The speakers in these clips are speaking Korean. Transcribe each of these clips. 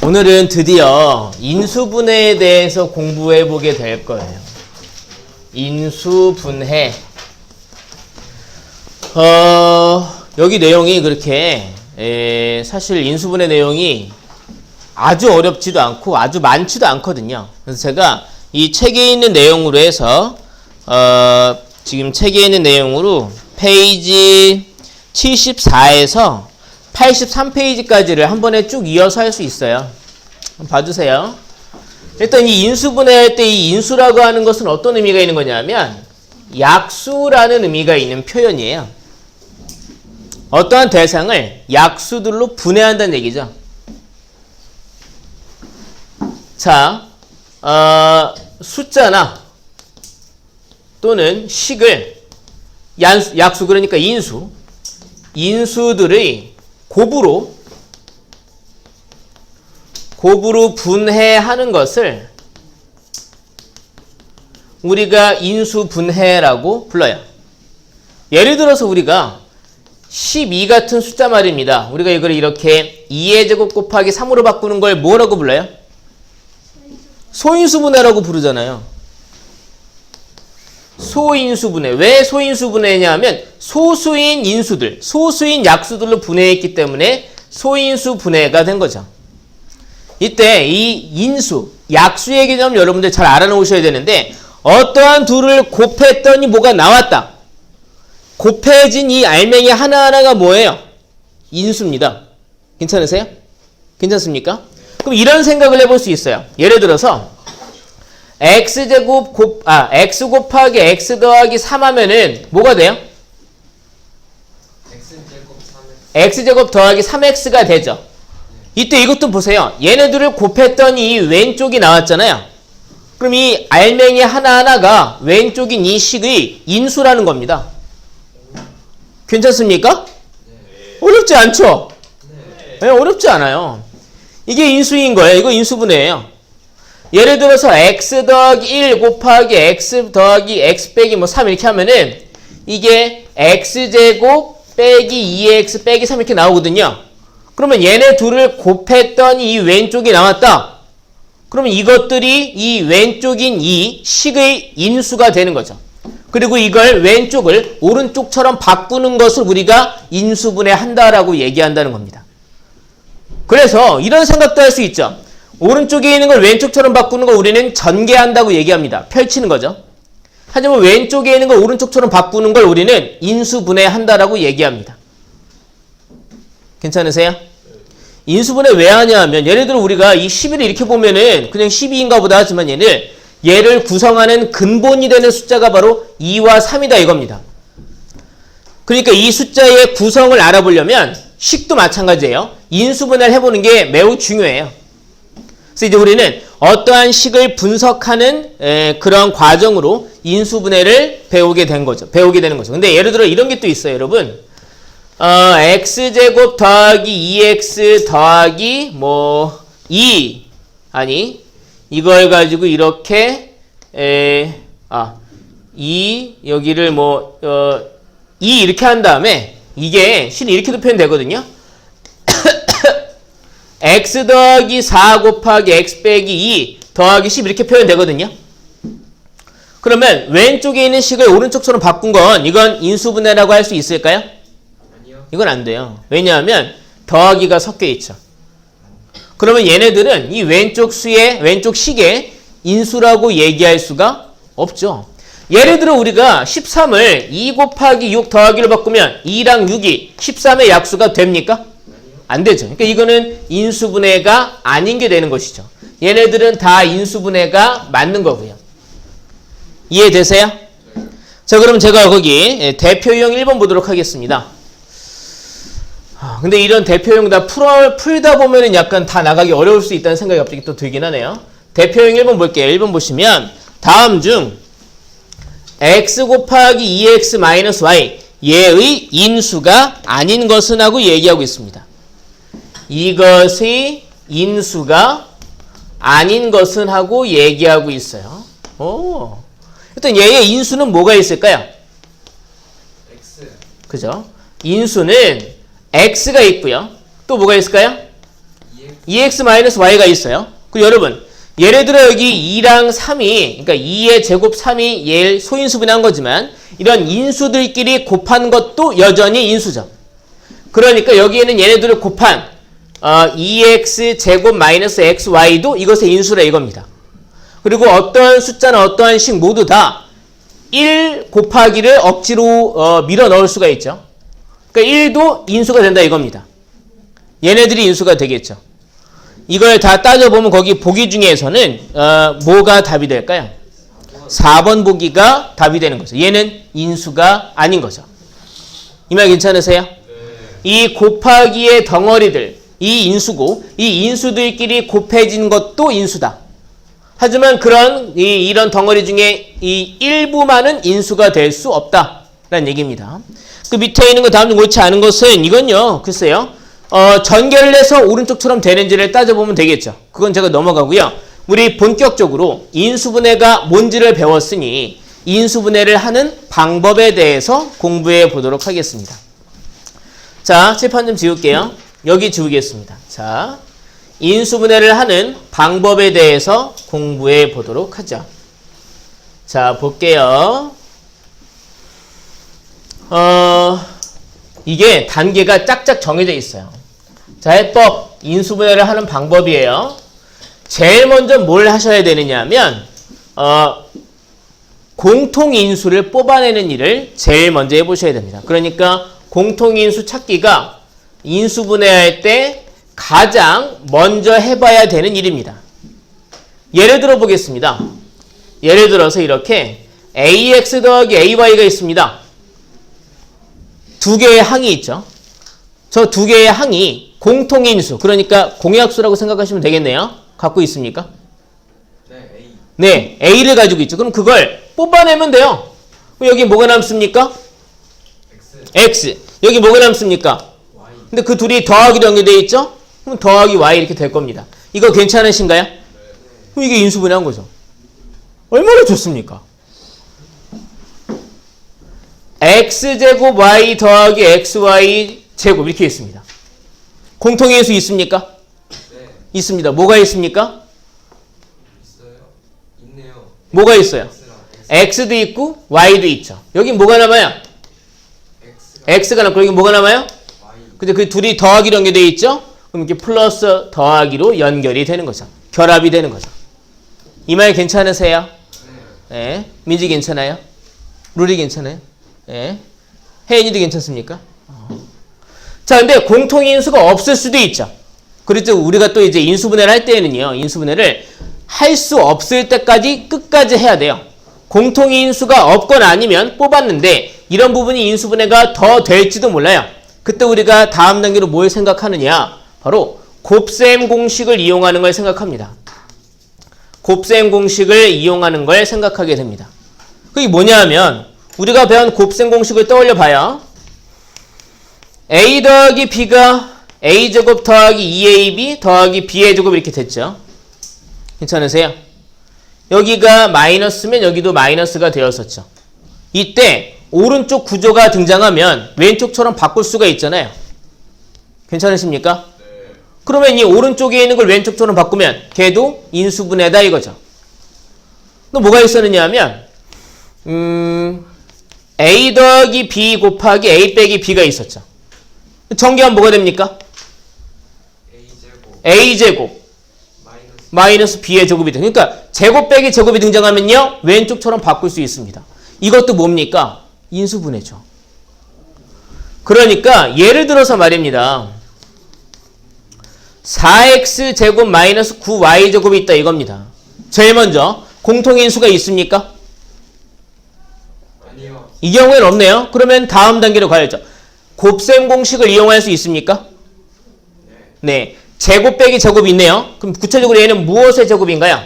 오늘은 드디어 인수분해에 대해서 공부해 보게 될 거예요. 인수분해. 여기 내용이 그렇게 사실 인수분해 내용이 아주 어렵지도 않고 아주 많지도 않거든요. 그래서 제가 이 책에 있는 내용으로 해서 지금 책에 있는 내용으로 페이지 74에서 83페이지까지를 한 번에 쭉 이어서 할 수 있어요. 한번 봐주세요. 일단 이 인수분해할 때 이 인수라고 하는 것은 어떤 의미가 있는 거냐면 약수라는 의미가 있는 표현이에요. 어떠한 대상을 약수들로 분해한다는 얘기죠. 자, 숫자나 또는 식을 약수, 그러니까 인수들의 곱으로 분해하는 것을 우리가 인수분해라고 불러요. 예를 들어서 우리가 12 같은 숫자 말입니다. 우리가 이걸 이렇게 2의 제곱 곱하기 3으로 바꾸는 걸 뭐라고 불러요? 소인수분해라고 부르잖아요. 소인수분해. 왜 소인수분해냐면 소수인 인수들, 소수인 약수들로 분해했기 때문에 소인수분해가 된 거죠. 이때 이 인수, 약수의 개념 여러분들 잘 알아놓으셔야 되는데 어떠한 둘을 곱했더니 뭐가 나왔다. 곱해진 이 알맹이 하나하나가 뭐예요? 인수입니다. 괜찮으세요? 괜찮습니까? 그럼 이런 생각을 해볼 수 있어요. 예를 들어서 x 곱하기 x 더하기 3 하면은 뭐가 돼요? x제곱 더하기 3x가 되죠. 이때 이것도 보세요. 얘네들을 곱했더니 이 왼쪽이 나왔잖아요. 그럼 이 알맹이 하나하나가 왼쪽인 이 식의 인수라는 겁니다. 괜찮습니까? 어렵지 않죠? 네, 어렵지 않아요. 이게 인수인 거예요. 이거 인수분해예요. 예를 들어서 x 더하기 1 곱하기 x 더하기 x 빼기 3 이렇게 하면은 이게 x제곱 빼기 2x 빼기 3 이렇게 나오거든요. 그러면 얘네 둘을 곱했더니 이 왼쪽이 나왔다. 그러면 이것들이 이 왼쪽인 이 식의 인수가 되는 거죠. 그리고 이걸 왼쪽을 오른쪽처럼 바꾸는 것을 우리가 인수분해한다라고 얘기한다는 겁니다. 그래서 이런 생각도 할 수 있죠. 오른쪽에 있는 걸 왼쪽처럼 바꾸는 거 우리는 전개한다고 얘기합니다. 펼치는 거죠. 하지만 왼쪽에 있는 걸 오른쪽처럼 바꾸는 걸 우리는 인수분해한다라고 얘기합니다. 괜찮으세요? 인수분해 왜 하냐 하면 예를 들어 우리가 이 12를 이렇게 보면은 그냥 12인가 보다 하지만 얘를 구성하는 근본이 되는 숫자가 바로 2와 3이다 이겁니다. 그러니까 이 숫자의 구성을 알아보려면 식도 마찬가지예요. 인수분해를 해보는 게 매우 중요해요. 그래서 이제 우리는 어떠한 식을 분석하는 그런 과정으로 인수분해를 배우게 되는 거죠. 근데 예를 들어 이런 게 또 있어요, 여러분. x제곱 더하기 2x 더하기 2 이걸 가지고 이렇게 2 여기를 2 이렇게 한 다음에 이게 실은 이렇게도 표현되거든요. x 더하기 4 곱하기 x 빼기 2 더하기 10 이렇게 표현되거든요. 그러면 왼쪽에 있는 식을 오른쪽처럼 바꾼 건 이건 인수분해라고 할 수 있을까요? 아니요. 이건 안 돼요. 왜냐하면 더하기가 섞여 있죠. 그러면 얘네들은 이 왼쪽 식의 인수라고 얘기할 수가 없죠. 예를 들어 우리가 13을 2 곱하기 6 더하기로 바꾸면 2랑 6이 13의 약수가 됩니까? 안 되죠. 그러니까 이거는 인수분해가 아닌 게 되는 것이죠. 얘네들은 다 인수분해가 맞는 거고요. 이해되세요? 자, 그럼 제가 거기 대표형 1번 보도록 하겠습니다. 근데 이런 대표형 다 풀다 보면은 약간 다 나가기 어려울 수 있다는 생각이 갑자기 또 들긴 하네요. 대표형 1번 볼게요. 1번 보시면 다음 중 x 곱하기 2x 마이너스 y 얘의 인수가 아닌 것은 하고 얘기하고 있습니다. 이것의 인수가 아닌 것은 하고 얘기하고 있어요. 일단 얘의 인수는 뭐가 있을까요? x. 그죠? 인수는 x가 있고요. 또 뭐가 있을까요? 2x. 2x-y가 있어요. 그리고 여러분, 예를 들어 여기 2랑 3이, 그러니까 2의 제곱 3이 얘를 소인수분해한 거지만 이런 인수들끼리 곱한 것도 여전히 인수죠. 그러니까 여기에는 얘네들을 곱한 2x 제곱 마이너스 xy도 이것의 인수라 이겁니다. 그리고 어떠한 숫자나 어떠한 식 모두 다 1 곱하기를 억지로 밀어 넣을 수가 있죠. 그러니까 1도 인수가 된다 이겁니다. 얘네들이 인수가 되겠죠. 이걸 다 따져보면 거기 보기 중에서는 뭐가 답이 될까요? 4번 보기가 답이 되는 거죠. 얘는 인수가 아닌 거죠. 이 말 괜찮으세요? 이 곱하기의 덩어리들, 이 인수고 이 인수들끼리 곱해진 것도 인수다. 하지만 이런 덩어리 중에 이 일부만은 인수가 될 수 없다라는 얘기입니다. 그 밑에 있는 거 다음 중 옳지 않은 것은 이건요. 글쎄요. 전개를 해서 오른쪽처럼 되는지를 따져보면 되겠죠. 그건 제가 넘어가고요. 우리 본격적으로 인수분해가 뭔지를 배웠으니 인수분해를 하는 방법에 대해서 공부해 보도록 하겠습니다. 자, 칠판 좀 지울게요. 여기 지우겠습니다. 자, 인수분해를 하는 방법에 대해서 공부해 보도록 하죠. 자, 볼게요. 이게 단계가 짝짝 정해져 있어요. 자, 해법, 인수분해를 하는 방법이에요. 제일 먼저 뭘 하셔야 되느냐 하면 공통인수를 뽑아내는 일을 제일 먼저 해보셔야 됩니다. 그러니까 공통인수 찾기가 인수분해할 때 가장 먼저 해봐야 되는 일입니다. 예를 들어 보겠습니다. 예를 들어서 이렇게 ax 더하기 ay가 있습니다. 두 개의 항이 있죠. 저 두 개의 항이 공통인수, 그러니까 공약수라고 생각하시면 되겠네요. 갖고 있습니까? 네, a를 가지고 있죠. 그럼 그걸 뽑아내면 돼요. 그럼 여기 뭐가 남습니까? x. 여기 뭐가 남습니까? Y. 근데 그 둘이 더하기로 연결되어 있죠? 그럼 더하기 y 이렇게 될 겁니다. 이거 괜찮으신가요? 그럼 이게 인수분해한 거죠. 얼마나 좋습니까? x제곱 y 더하기 xy 제곱 이렇게 있습니다. 공통인수 있습니까? 네. 있습니다. 뭐가 있습니까? 있어요? 있네요. 뭐가 있어요? X랑 X. x도 있고 y도 있죠. 여기 뭐가 남아요? x가 남고 여기 뭐가 남아요? Y. 근데 그 둘이 더하기로 연결되어 있죠? 그럼 이렇게 플러스 더하기로 연결이 되는 거죠. 결합이 되는 거죠. 이 말 괜찮으세요? 네. 민지 괜찮아요? 룰이 괜찮아요? 네. 혜인이도 괜찮습니까? 자, 근데 공통인수가 없을 수도 있죠. 그렇죠. 우리가 또 이제 인수분해를 할 때에는요, 인수분해를 할 수 없을 때까지 끝까지 해야 돼요. 공통인수가 없거나 아니면 뽑았는데 이런 부분이 인수분해가 더 될지도 몰라요. 그때 우리가 다음 단계로 뭘 생각하느냐? 바로 곱셈 공식을 이용하는 걸 생각합니다. 곱셈 공식을 이용하는 걸 생각하게 됩니다. 그게 뭐냐 하면 우리가 배운 곱셈 공식을 떠올려 봐요. a 더하기 b가 a제곱 더하기 2ab 더하기 b의 제곱 이렇게 됐죠. 괜찮으세요? 여기가 마이너스면 여기도 마이너스가 되었었죠. 이때 오른쪽 구조가 등장하면 왼쪽처럼 바꿀 수가 있잖아요. 괜찮으십니까? 네. 그러면 이 오른쪽에 있는 걸 왼쪽처럼 바꾸면 걔도 인수분해다 이거죠. 또 뭐가 있었느냐 하면 a 더하기 b 곱하기 a 빼기 b가 있었죠. 정리하면 뭐가 됩니까? a제곱 마이너스 b의 제곱이 돼. 그러니까 제곱 빼기 제곱이 등장하면요 왼쪽처럼 바꿀 수 있습니다. 이것도 뭡니까? 인수분해죠. 그러니까 예를 들어서 말입니다. 4x 제곱 마이너스 9y 제곱이 있다 이겁니다. 제일 먼저 공통인수가 있습니까? 아니요. 이 경우에는 없네요. 그러면 다음 단계로 가야죠. 곱셈 공식을 이용할 수 있습니까? 네. 제곱 빼기 제곱이 있네요. 그럼 구체적으로 얘는 무엇의 제곱인가요?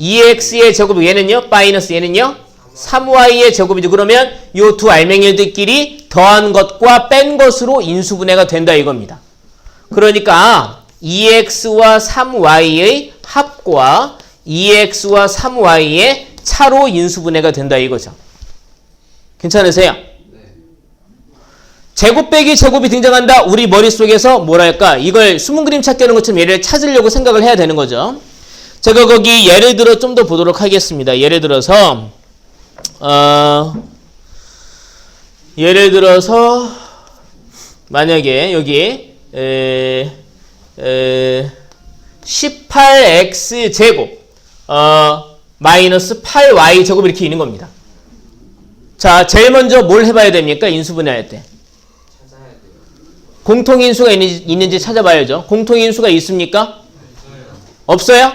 2x의 제곱, 얘는요? 마이너스 얘는요? 3y의 제곱이죠. 그러면 이 두 알맹이들끼리 더한 것과 뺀 것으로 인수분해가 된다 이겁니다. 그러니까 2x와 3y의 합과 2x와 3y의 차로 인수분해가 된다 이거죠. 괜찮으세요? 제곱 빼기 제곱이 등장한다. 우리 머릿속에서 뭐랄까 이걸 숨은 그림 찾기 하는 것처럼 얘를 찾으려고 생각을 해야 되는 거죠. 제가 거기 예를 들어 좀 더 보도록 하겠습니다. 예를 들어서 만약에 여기 18x 제곱 마이너스 8y 제곱 이렇게 있는 겁니다. 자, 제일 먼저 뭘 해봐야 됩니까? 인수분해할 때. 찾아야 돼요. 공통인수가 있는지 찾아봐야죠. 공통인수가 있습니까? 없어요. 없어요?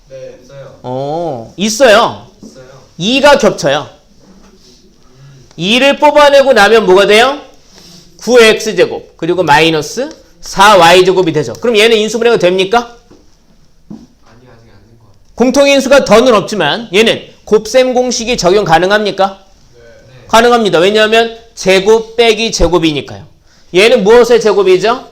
네. 없어요. 있어요. 있어요. 2가 겹쳐요. 2를 뽑아내고 나면 뭐가 돼요? 9x제곱 그리고 마이너스 4y제곱이 되죠. 그럼 얘는 인수분해가 됩니까? 아니 아직 안 된 것 같아요. 공통인수가 더는 없지만 얘는 곱셈 공식이 적용 가능합니까? 네. 가능합니다. 왜냐하면 제곱 빼기 제곱이니까요. 얘는 무엇의 제곱이죠?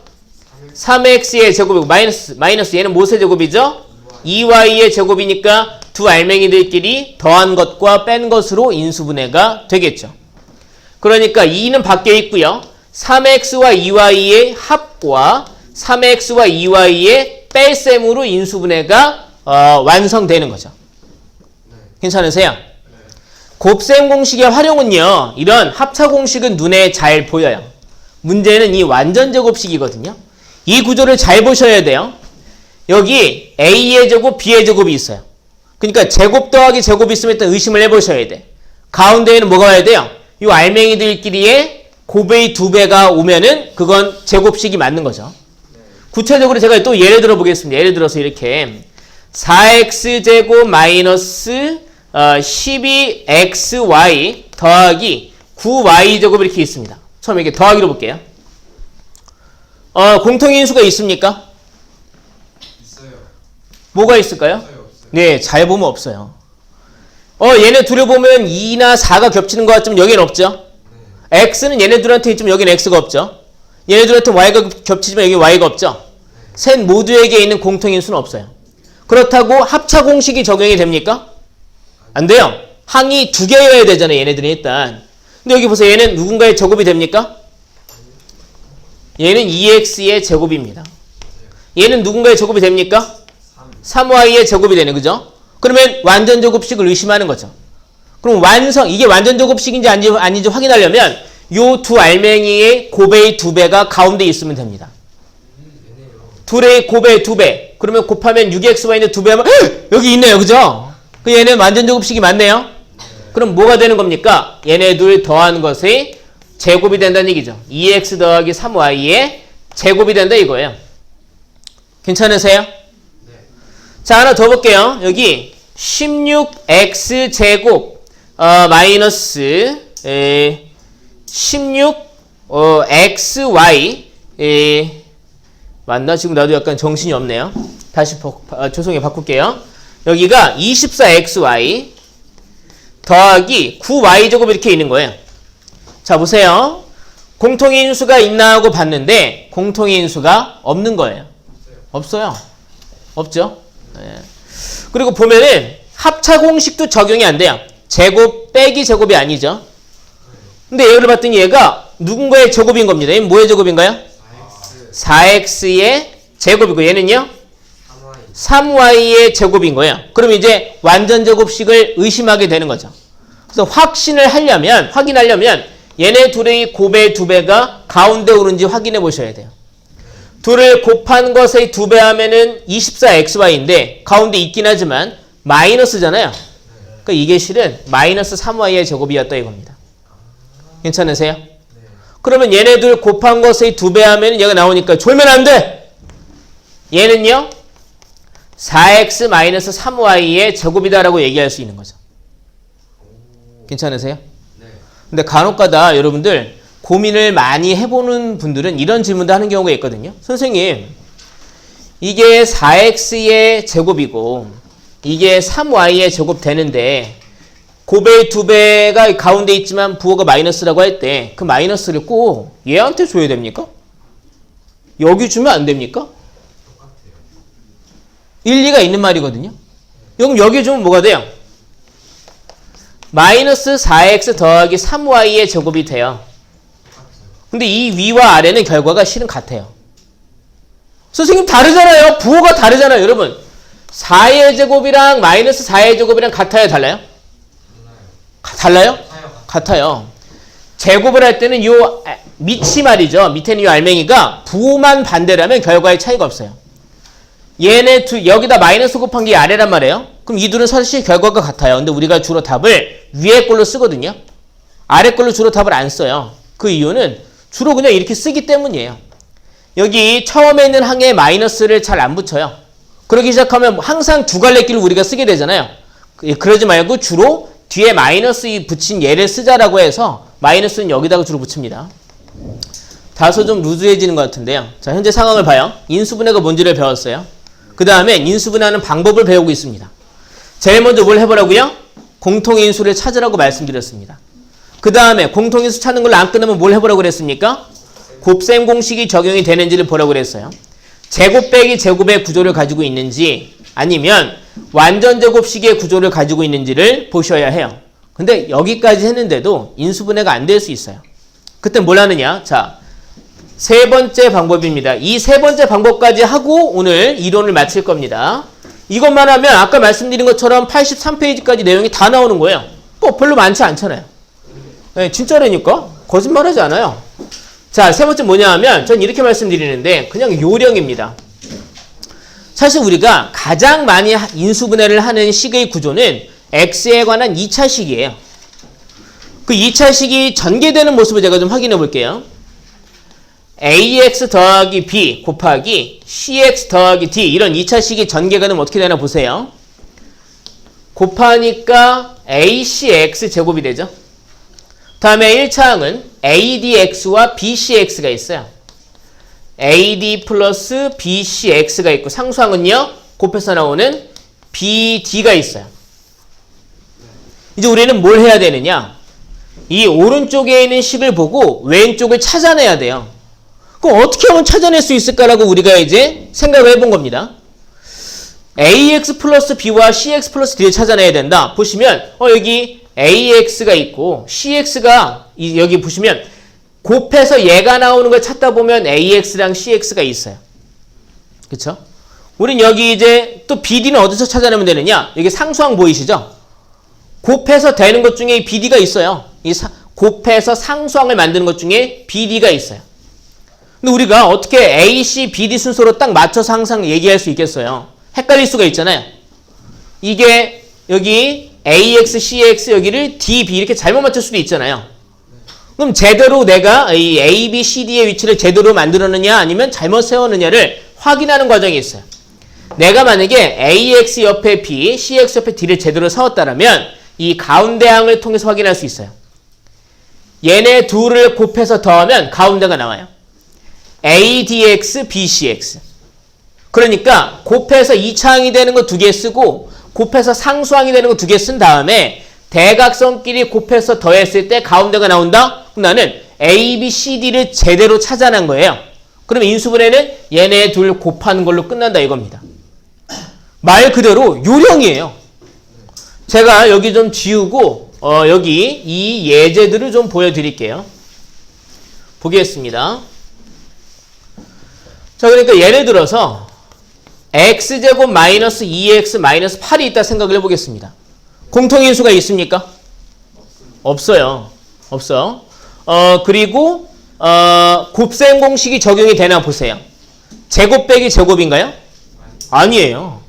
3x의 제곱이고 마이너스 얘는 무엇의 제곱이죠? 2y의 제곱이니까 두 알맹이들끼리 더한 것과 뺀 것으로 인수분해가 되겠죠. 그러니까 2는 밖에 있고요. 3x와 2y의 합과 3x와 2y의 뺄셈으로 인수분해가 완성되는 거죠. 괜찮으세요? 곱셈 공식의 활용은요. 이런 합차 공식은 눈에 잘 보여요. 문제는 이 완전제곱식이거든요. 이 구조를 잘 보셔야 돼요. 여기 a의 제곱, b의 제곱이 있어요. 그러니까 제곱 더하기 제곱이 있으면 일단 의심을 해보셔야 돼. 가운데에는 뭐가 와야 돼요? 이 알맹이들끼리의 곱의 2배가 오면은 그건 제곱식이 맞는 거죠. 구체적으로 제가 또 예를 들어 보겠습니다. 예를 들어서 이렇게 4x제곱 마이너스 12xy 더하기 9y제곱 이렇게 있습니다. 처음에 이렇게 더하기로 볼게요. 공통인수가 있습니까? 있어요. 뭐가 있을까요? 없어요. 네, 잘 보면 없어요. 얘네 둘을 보면 2나 4가 겹치는 것 같지만 여기는 없죠. x는 얘네들한테 있지만 여기는 x가 없죠. 얘네들한테 y가 겹치지만 여기 y가 없죠. 셋 모두에게 있는 공통인수는 없어요. 그렇다고 합차 공식이 적용이 됩니까? 안 돼요. 항이 두 개여야 되잖아요. 얘네들은 일단. 근데 여기 보세요. 얘는 누군가의 제곱이 됩니까? 얘는 2x의 제곱입니다. 얘는 누군가의 제곱이 됩니까? 3y의 제곱이 되네. 그죠? 그러면 완전 제곱식을 의심하는 거죠. 그럼 이게 완전 제곱식인지 아닌지 확인하려면 요 두 알맹이의 곱의 2배가 가운데 있으면 됩니다. 둘의 곱의 2배. 그러면 곱하면 6xy는 2배 하면 여기 있네요. 그죠? 그 얘는 완전 제곱식이 맞네요. 그럼 뭐가 되는 겁니까? 얘네 둘 더한 것의 제곱이 된다는 얘기죠. 2x 더하기 3y의 제곱이 된다 이거예요. 괜찮으세요? 자, 하나 더 볼게요. 여기 16x 제곱 마이너스 16xy 맞나? 지금 나도 약간 정신이 없네요. 다시 죄송해요. 바꿀게요. 여기가 24xy 더하기 9y제곱 이렇게 있는 거예요. 자, 보세요. 공통인수가 있나 하고 봤는데 공통인수가 없는 거예요. 없어요. 없죠? 네. 그리고 보면은 합차 공식도 적용이 안 돼요. 제곱 빼기 제곱이 아니죠. 근데 얘를 봤더니 얘가 누군가의 제곱인 겁니다. 얘는 뭐의 제곱인가요? 4x의 제곱이고 얘는요? 3y의 제곱인 거예요. 그럼 이제 완전 제곱식을 의심하게 되는 거죠. 그래서 확인하려면 얘네 둘의 곱의 2배가 가운데 오는지 확인해 보셔야 돼요. 둘을 곱한 것의 2배 하면은 24xy인데 가운데 있긴 하지만 마이너스잖아요. 그러니까 이게 실은 마이너스 3y의 제곱이었다 이겁니다. 괜찮으세요? 그러면 얘네들 곱한 것의 2배 하면 얘가 나오니까 졸면 안 돼! 얘는요? 4x 마이너스 3y의 제곱이다라고 얘기할 수 있는 거죠. 괜찮으세요? 근데 간혹가다 여러분들 고민을 많이 해보는 분들은 이런 질문도 하는 경우가 있거든요. 선생님, 이게 4x의 제곱이고 이게 3y의 제곱 되는데 곱의 2배가 가운데 있지만 부호가 마이너스라고 할 때 그 마이너스를 꼭 얘한테 줘야 됩니까? 여기 주면 안 됩니까? 일리가 있는 말이거든요. 그럼 여기 주면 뭐가 돼요? 마이너스 4x 더하기 3y의 제곱이 돼요. 근데 이 위와 아래는 결과가 실은 같아요. 선생님 다르잖아요. 부호가 다르잖아요. 여러분 4의 제곱이랑 마이너스 4의 제곱이랑 같아요? 달라요? 달라요? 같아요. 제곱을 할 때는 요 밑이 말이죠. 밑에는 요 알맹이가 부호만 반대라면 결과에 차이가 없어요. 얘네 여기다 마이너스 곱한 게 아래란 말이에요. 그럼 이 둘은 사실 결과가 같아요. 근데 우리가 주로 답을 위에 걸로 쓰거든요. 아래 걸로 주로 답을 안 써요. 그 이유는 주로 그냥 이렇게 쓰기 때문이에요. 여기 처음에 있는 항에 마이너스를 잘 안 붙여요. 그러기 시작하면 항상 두 갈래길을 우리가 쓰게 되잖아요. 그러지 말고 주로 뒤에 마이너스 붙인 얘를 쓰자라고 해서 마이너스는 여기다가 주로 붙입니다. 다소 좀 루즈해지는 것 같은데요. 자, 현재 상황을 봐요. 인수분해가 뭔지를 배웠어요. 그 다음에 인수분해하는 방법을 배우고 있습니다. 제일 먼저 뭘 해보라고요? 공통인수를 찾으라고 말씀드렸습니다. 그 다음에 공통인수 찾는 걸로 안 끝나면 뭘 해보라고 그랬습니까? 곱셈 공식이 적용이 되는지를 보라고 그랬어요. 제곱 빼기 제곱의 구조를 가지고 있는지 아니면 완전 제곱식의 구조를 가지고 있는지를 보셔야 해요. 근데 여기까지 했는데도 인수분해가 안 될 수 있어요. 그때 뭘 하느냐? 자, 세 번째 방법입니다. 이 세 번째 방법까지 하고 오늘 이론을 마칠 겁니다. 이것만 하면 아까 말씀드린 것처럼 83페이지까지 내용이 다 나오는 거예요. 뭐 별로 많지 않잖아요. 네, 진짜라니까? 거짓말하지 않아요. 자, 세 번째 뭐냐 하면 전 이렇게 말씀드리는데 그냥 요령입니다. 사실 우리가 가장 많이 인수분해를 하는 식의 구조는 x에 관한 2차식이에요. 그 2차식이 전개되는 모습을 제가 좀 확인해 볼게요. ax 더하기 b 곱하기 cx 더하기 d 이런 2차식이 전개가 되면 어떻게 되나 보세요. 곱하니까 acx 제곱이 되죠. 다음에 1차항은 adx와 bcx가 있어요. ad 플러스 bcx가 있고 상수항은요. 곱해서 나오는 bd가 있어요. 이제 우리는 뭘 해야 되느냐. 이 오른쪽에 있는 식을 보고 왼쪽을 찾아내야 돼요. 그럼 어떻게 하면 찾아낼 수 있을까라고 우리가 이제 생각을 해본 겁니다. ax 플러스 b와 cx 플러스 d를 찾아내야 된다. 보시면 여기 ax가 있고 cx가 여기 보시면 곱해서 얘가 나오는 걸 찾다 보면 ax랑 cx가 있어요. 그쵸? 우린 여기 이제 또 bd는 어디서 찾아내면 되느냐? 여기 상수항 보이시죠? 곱해서 되는 것 중에 bd가 있어요. 곱해서 상수항을 만드는 것 중에 bd가 있어요. 근데 우리가 어떻게 A, C, B, D 순서로 딱 맞춰서 항상 얘기할 수 있겠어요? 헷갈릴 수가 있잖아요. 이게 여기 AX, CX 여기를 D, B 이렇게 잘못 맞출 수도 있잖아요. 그럼 제대로 내가 이 A, B, C, D의 위치를 제대로 만들었느냐 아니면 잘못 세웠느냐를 확인하는 과정이 있어요. 내가 만약에 AX 옆에 B, CX 옆에 D를 제대로 세웠다면 이 가운데 항을 통해서 확인할 수 있어요. 얘네 둘을 곱해서 더하면 가운데가 나와요. ADX, BCX. 그러니까 곱해서 2차항이 되는 거 2개 쓰고 곱해서 상수항이 되는 거 2개 쓴 다음에 대각선끼리 곱해서 더했을 때 가운데가 나온다? 그럼 나는 A, B, C, D를 제대로 찾아낸 거예요. 그럼 인수분해는 얘네 둘 곱하는 걸로 끝난다 이겁니다. 말 그대로 요령이에요. 제가 여기 좀 지우고 여기 이 예제들을 좀 보여드릴게요. 보겠습니다. 자, 그러니까 예를 들어서 x제곱 마이너스 2x 마이너스 8이 있다 생각을 해보겠습니다. 공통인수가 있습니까? 없어요. 없어요. 그리고 곱셈 공식이 적용이 되나 보세요. 제곱 빼기 제곱인가요? 아니에요.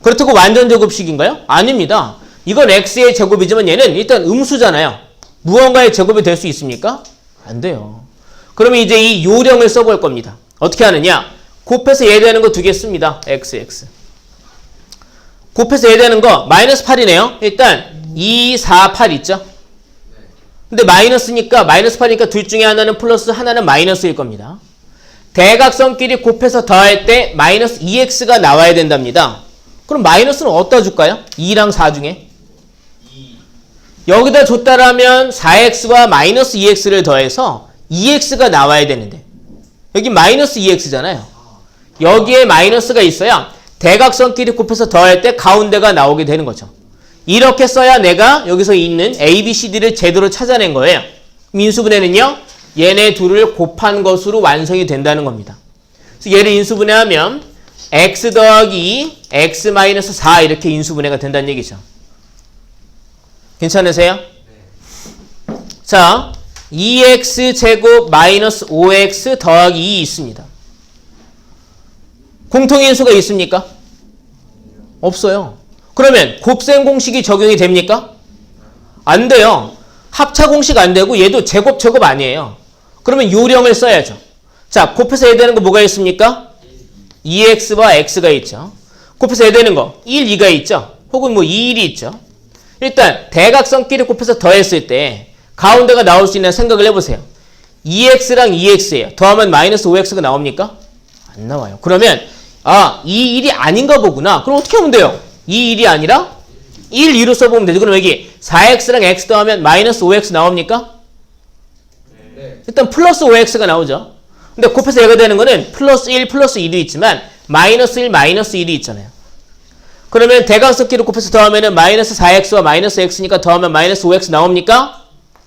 그렇다고 완전 제곱식인가요? 아닙니다. 이건 x의 제곱이지만 얘는 일단 음수잖아요. 무언가의 제곱이 될 수 있습니까? 안 돼요. 그러면 이제 이 요령을 써볼 겁니다. 어떻게 하느냐? 곱해서 얘되는 거 2개 씁니다. x. 곱해서 얘되는 거 마이너스 8이네요. 일단 2, 4, 8 있죠? 근데 마이너스니까 마이너스 8이니까 둘 중에 하나는 플러스 하나는 마이너스일 겁니다. 대각선끼리 곱해서 더할 때 마이너스 2x가 나와야 된답니다. 그럼 마이너스는 어디다 줄까요? 2랑 4 중에? 2. 여기다 줬다라면 4x와 마이너스 2x를 더해서 2x가 나와야 되는데 여기 마이너스 2x잖아요. 여기에 마이너스가 있어야 대각선끼리 곱해서 더할 때 가운데가 나오게 되는 거죠. 이렇게 써야 내가 여기서 있는 A, B, C, D를 제대로 찾아낸 거예요. 인수분해는요. 얘네 둘을 곱한 것으로 완성이 된다는 겁니다. 그래서 얘를 인수분해하면 x 더하기 x 마이너스 4 이렇게 인수분해가 된다는 얘기죠. 괜찮으세요? 네. 자, 2x 제곱 마이너스 5x 더하기 2 있습니다. 공통인수가 있습니까? 없어요. 그러면 곱셈 공식이 적용이 됩니까? 안 돼요. 합차 공식 안 되고 얘도 제곱 아니에요. 그러면 요령을 써야죠. 자, 곱해서 해야 되는 거 뭐가 있습니까? 2x와 x가 있죠. 곱해서 해야 되는 거 1, 2가 있죠. 혹은 뭐 2, 1이 있죠. 일단 대각선끼리 곱해서 더했을 때 가운데가 나올 수 있는 생각을 해보세요. 2x랑 2x예요. 더하면 마이너스 5x가 나옵니까? 안 나와요. 그러면 이 1이 아닌가 보구나. 그럼 어떻게 하면 돼요? 이 1이 아니라 1, 2로 써보면 되죠. 그럼 여기 4x랑 x 더하면 마이너스 5x 나옵니까? 네. 일단 플러스 5x가 나오죠. 근데 곱해서 얘가 되는 거는 플러스 1, 플러스 2도 있지만 마이너스 1, 마이너스 1이 있잖아요. 그러면 대각선끼리 곱해서 더하면 마이너스 4x와 마이너스 x니까 더하면 마이너스 5x 나옵니까?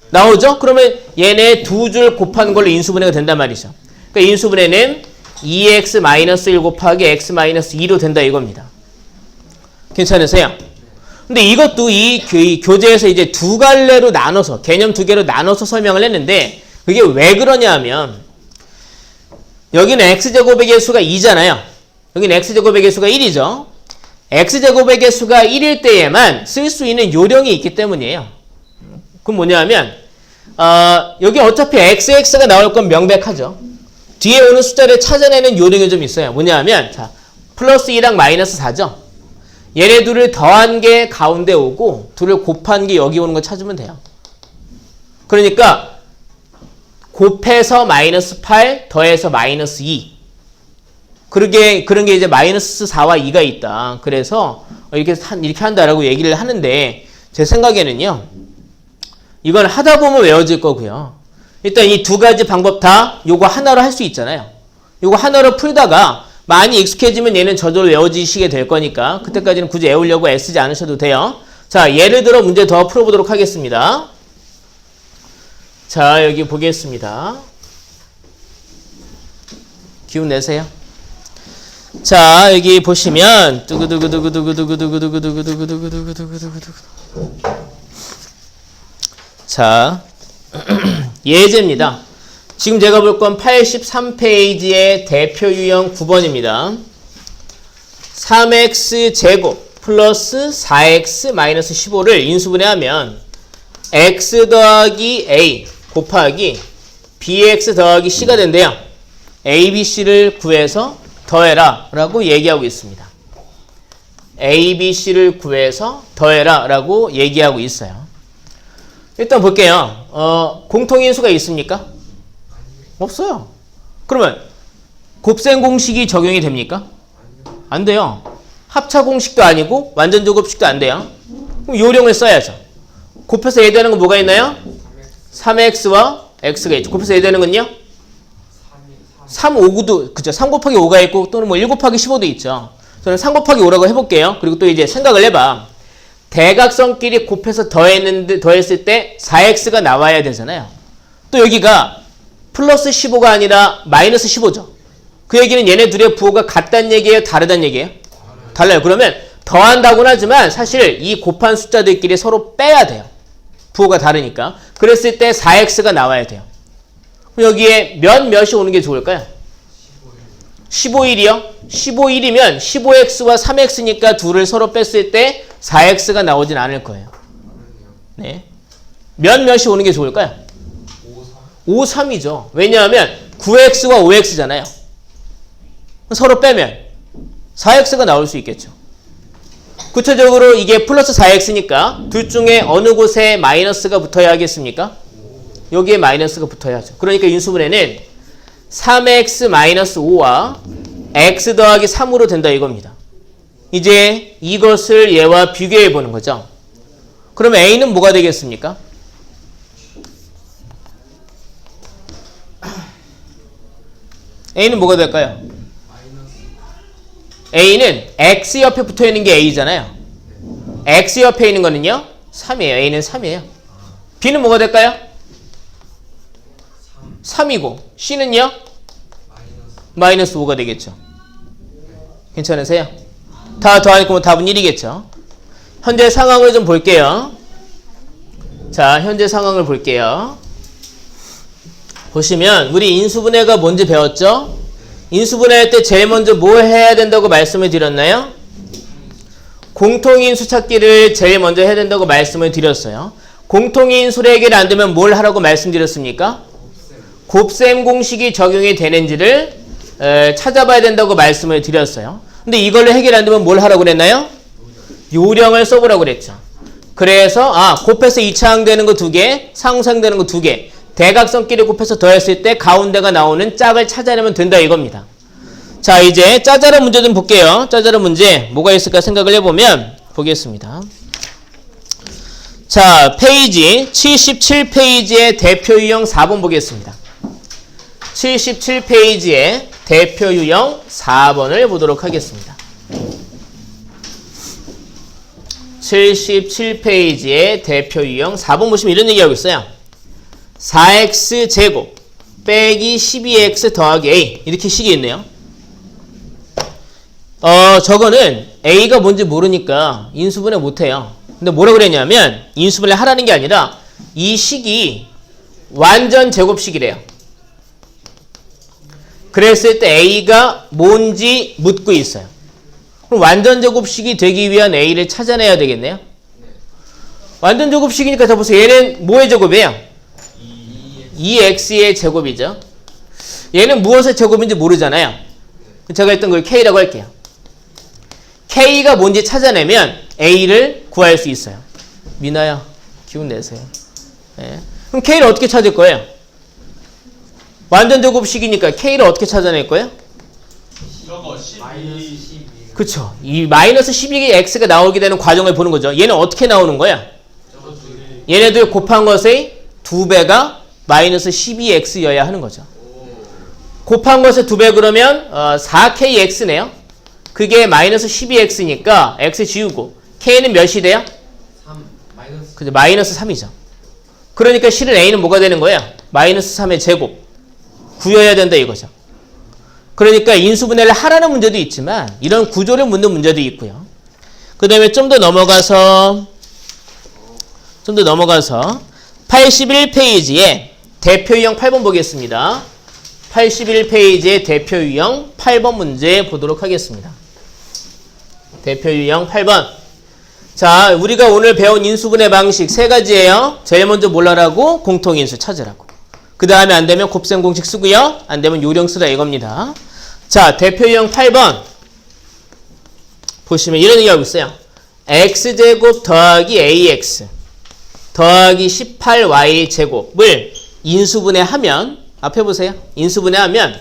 나오죠? 그러면 얘네 두 줄 곱한 걸로 인수분해가 된단 말이죠. 그러니까 인수분해는 2x 마이너스 1 곱하기 x 마이너스 2로 된다 이겁니다. 괜찮으세요? 근데 이것도 이 교재에서 이제 두 갈래로 나눠서 개념 두 개로 나눠서 설명을 했는데 그게 왜 그러냐 하면 여기는 x제곱의 개수가 2잖아요. 여기는 x제곱의 개수가 1이죠. x제곱의 개수가 1일 때에만 쓸 수 있는 요령이 있기 때문이에요. 그럼 뭐냐면 여기 어차피 xx가 나올 건 명백하죠. 뒤에 오는 숫자를 찾아내는 요령이 좀 있어요. 뭐냐 하면 자, 플러스 2랑 마이너스 4죠. 얘네 둘을 더한 게 가운데 오고 둘을 곱한 게 여기 오는 거 찾으면 돼요. 그러니까 곱해서 마이너스 8 더해서 마이너스 2 그런 게 이제 마이너스 4와 2가 있다. 그래서 이렇게 한다라고 얘기를 하는데 제 생각에는요. 이건 하다 보면 외워질 거고요. 일단 이 두 가지 방법 다 요거 하나로 할 수 있잖아요. 요거 하나로 풀다가 많이 익숙해지면 얘는 저절로 외워지시게 될 거니까 그때까지는 굳이 외우려고 애쓰지 않으셔도 돼요. 자, 예를 들어 문제 더 풀어보도록 하겠습니다. 자, 여기 보겠습니다. 기운 내세요. 자, 여기 보시면 자, 예제입니다. 지금 제가 볼 건 83페이지의 대표 유형 9번입니다. 3x 제곱 플러스 4x 마이너스 15를 인수분해하면 x 더하기 a 곱하기 bx 더하기 c가 된대요. a, b, c를 구해서 더해라 라고 얘기하고 있습니다. a, b, c를 구해서 더해라 라고 얘기하고 있어요. 일단 볼게요. 공통인수가 있습니까? 없어요. 그러면 곱셈 공식이 적용이 됩니까? 안 돼요. 합차 공식도 아니고 완전 제곱식도 안 돼요. 그럼 요령을 써야죠. 곱해서 해되는 건 뭐가 있나요? 3x와 x가 있죠. 곱해서 해되는 건요? 3, 5도 그죠? 3 곱하기 5가 있고 또는 뭐 1 곱하기 15도 있죠. 저는 3 곱하기 5라고 해볼게요. 그리고 또 이제 생각을 해봐. 대각선끼리 곱해서 더했을 때 4x가 나와야 되잖아요. 또 여기가 플러스 15가 아니라 마이너스 15죠. 그 얘기는 얘네 둘의 부호가 같다는 얘기예요? 다르다는 얘기예요? 달라요. 그러면 더한다고는 하지만 사실 이 곱한 숫자들끼리 서로 빼야 돼요. 부호가 다르니까. 그랬을 때 4x가 나와야 돼요. 그럼 여기에 몇이 오는 게 좋을까요? 15일이요? 15일이면 15x와 3x니까 둘을 서로 뺐을 때 4x가 나오진 않을 거예요. 네. 몇이 오는 게 좋을까요? 5, 3이죠. 왜냐하면 9x와 5x잖아요. 서로 빼면 4x가 나올 수 있겠죠. 구체적으로 이게 플러스 4x니까 둘 중에 어느 곳에 마이너스가 붙어야 하겠습니까? 여기에 마이너스가 붙어야죠. 그러니까 인수분해는 3x 마이너스 5와 x 더하기 3으로 된다 이겁니다. 이제 이것을 얘와 비교해 보는 거죠. 그러면 a는 뭐가 되겠습니까? a는 뭐가 될까요? a는 x 옆에 붙어 있는 게 a잖아요. x 옆에 있는 거는요? 3이에요. a는 3이에요. b는 뭐가 될까요? 3이고 C는요? 마이너스 5가 되겠죠. 괜찮으세요? 다 더하니까 뭐 답은 1이겠죠. 현재 상황을 좀 볼게요. 자, 현재 상황을 볼게요. 보시면 우리 인수분해가 뭔지 배웠죠? 인수분해할 때 제일 먼저 뭘 해야 된다고 말씀을 드렸나요? 공통인수 찾기를 제일 먼저 해야 된다고 말씀을 드렸어요. 공통인수를 해결 안 되면 뭘 하라고 말씀드렸습니까? 곱셈 공식이 적용이 되는지를 찾아봐야 된다고 말씀을 드렸어요. 근데 이걸로 해결 안 되면 뭘 하라고 그랬나요? 요령을 써보라고 그랬죠. 그래서 곱해서 2차 항되는 거 2개, 상수항되는 거 2개, 대각선끼리 곱해서 더했을 때 가운데가 나오는 짝을 찾아내면 된다 이겁니다. 자, 이제 짜잘한 문제 좀 볼게요. 짜잘한 문제 뭐가 있을까 생각을 해보면 보겠습니다. 자, 페이지 77페이지의 대표 유형 4번 보겠습니다. 77페이지의 대표 유형 4번을 보도록 하겠습니다. 77페이지의 대표 유형 4번 보시면 이런 얘기하고 있어요. 4x제곱 빼기 12x 더하기 a 이렇게 식이 있네요. 저거는 a가 뭔지 모르니까 인수분해 못해요. 근데 뭐라 그랬냐면 인수분해 하라는 게 아니라 이 식이 완전 제곱식이래요. 그랬을 때 a가 뭔지 묻고 있어요. 그럼 완전 제곱식이 되기 위한 a를 찾아내야 되겠네요. 완전 제곱식이니까 자 보세요. 얘는 뭐의 제곱이에요? 2x의 제곱이죠. 얘는 무엇의 제곱인지 모르잖아요. 제가 했던 걸 k라고 할게요. k가 뭔지 찾아내면 a를 구할 수 있어요. 미나야, 기운 내세요. 네. 그럼 k를 어떻게 찾을 거예요? 완전 제곱식이니까 k를 어떻게 찾아낼 거예요? 저거 12. 그쵸. 이 마이너스 12x가 나오게 되는 과정을 보는 거죠. 얘는 어떻게 나오는 거야? 얘네들 곱한 것의 2배가 마이너스 12x여야 하는 거죠. 곱한 것의 2배 그러면 4kx네요. 그게 마이너스 12x니까 x 지우고 k는 몇이 돼요? 3 마이너스. 그죠. 마이너스 3이죠. 그러니까 실은 a는 뭐가 되는 거예요? 마이너스 3의 제곱. 구여야 된다 이거죠. 그러니까 인수분해를 하라는 문제도 있지만 이런 구조를 묻는 문제도 있고요. 그 다음에 좀 더 넘어가서 81페이지에 대표 유형 8번 보겠습니다. 81페이지의 대표 유형 8번 문제 보도록 하겠습니다. 대표 유형 8번. 자, 우리가 오늘 배운 인수분해 방식 세 가지예요. 제일 먼저 뭘 하라고? 공통인수 찾으라고. 그 다음에 안 되면 곱셈 공식 쓰고요. 안 되면 요령 쓰라 이겁니다. 자, 대표 유형 8번. 보시면 이런 얘기하고 있어요. x제곱 더하기 ax 더하기 18y제곱을 인수분해하면 앞에 보세요. 인수분해하면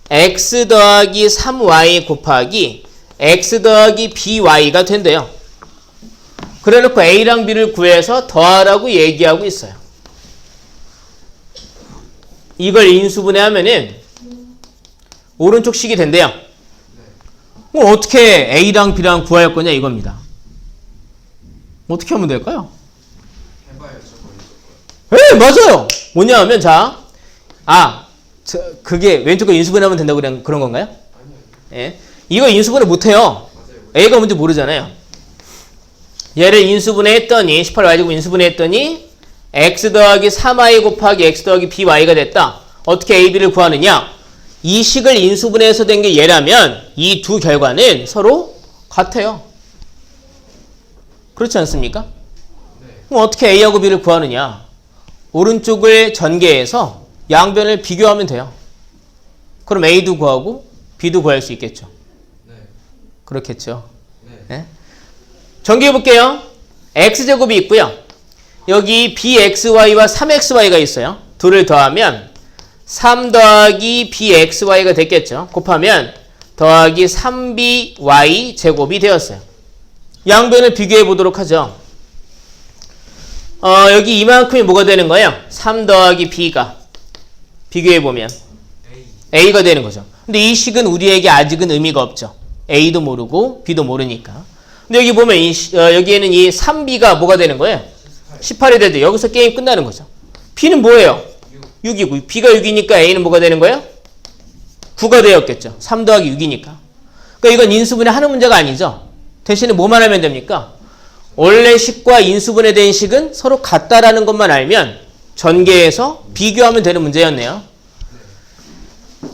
x 더하기 3y 곱하기 x 더하기 by가 된대요. 그래놓고 a랑 b를 구해서 더하라고 얘기하고 있어요. 이걸 인수분해하면은 오른쪽 식이 된대요. 그럼 어떻게 a랑 b랑 구할 거냐 이겁니다. 어떻게 하면 될까요? 해봐요 저거. 네, 맞아요. 뭐냐 하면 자, 그게 왼쪽 거 인수분해하면 된다고 그런 건가요? 아니요. 예, 이거 인수분해 못해요. 맞아요. a가 뭔지 모르잖아요. 얘를 인수분해했더니 18y제곱 인수분해했더니 x 더하기 3y 곱하기 x 더하기 by가 됐다. 어떻게 a, b를 구하느냐? 이 식을 인수분해해서 된 게 얘라면 이 두 결과는 서로 같아요. 그렇지 않습니까? 네. 그럼 어떻게 a하고 b를 구하느냐? 오른쪽을 전개해서 양변을 비교하면 돼요. 그럼 a도 구하고 b도 구할 수 있겠죠. 네. 그렇겠죠. 네. 네? 전개해 볼게요. x제곱이 있고요. 여기 bxy와 3xy가 있어요. 둘을 더하면 3 더하기 bxy가 됐겠죠. 곱하면 더하기 3by 제곱이 되었어요. 양변을 비교해 보도록 하죠. 여기 이만큼이 뭐가 되는 거예요? 3 더하기 b가 비교해 보면 a가 되는 거죠. 근데 이 식은 우리에게 아직은 의미가 없죠. a도 모르고 b도 모르니까. 근데 여기 보면 여기에는 이 3b가 뭐가 되는 거예요? 18이 되죠. 여기서 게임 끝나는 거죠. b는 뭐예요? 6이고 b가 6이니까 a는 뭐가 되는 거예요? 9가 되었겠죠. 3 더하기 6이니까. 그러니까 이건 인수분해 하는 문제가 아니죠. 대신에 뭐만 하면 됩니까? 원래 식과 인수분해 된 식은 서로 같다라는 것만 알면 전개해서 비교하면 되는 문제였네요.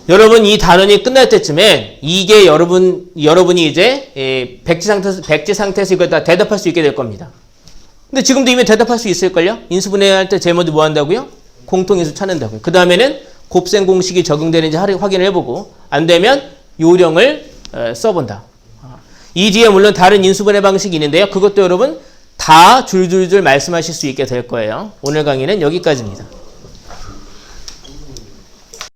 여러분 이 단원이 끝날 때쯤엔 이게 여러분이 이제 백지 상태에서 이걸 다 대답할 수 있게 될 겁니다. 근데 지금도 이미 대답할 수 있을걸요? 인수분해할 때 제일 먼저 뭐 한다고요? 공통인수 찾는다고요. 그 다음에는 곱셈 공식이 적용되는지 확인을 해보고 안 되면 요령을 써본다. 이 뒤에 물론 다른 인수분해 방식이 있는데요. 그것도 여러분 다 줄줄줄 말씀하실 수 있게 될 거예요. 오늘 강의는 여기까지입니다.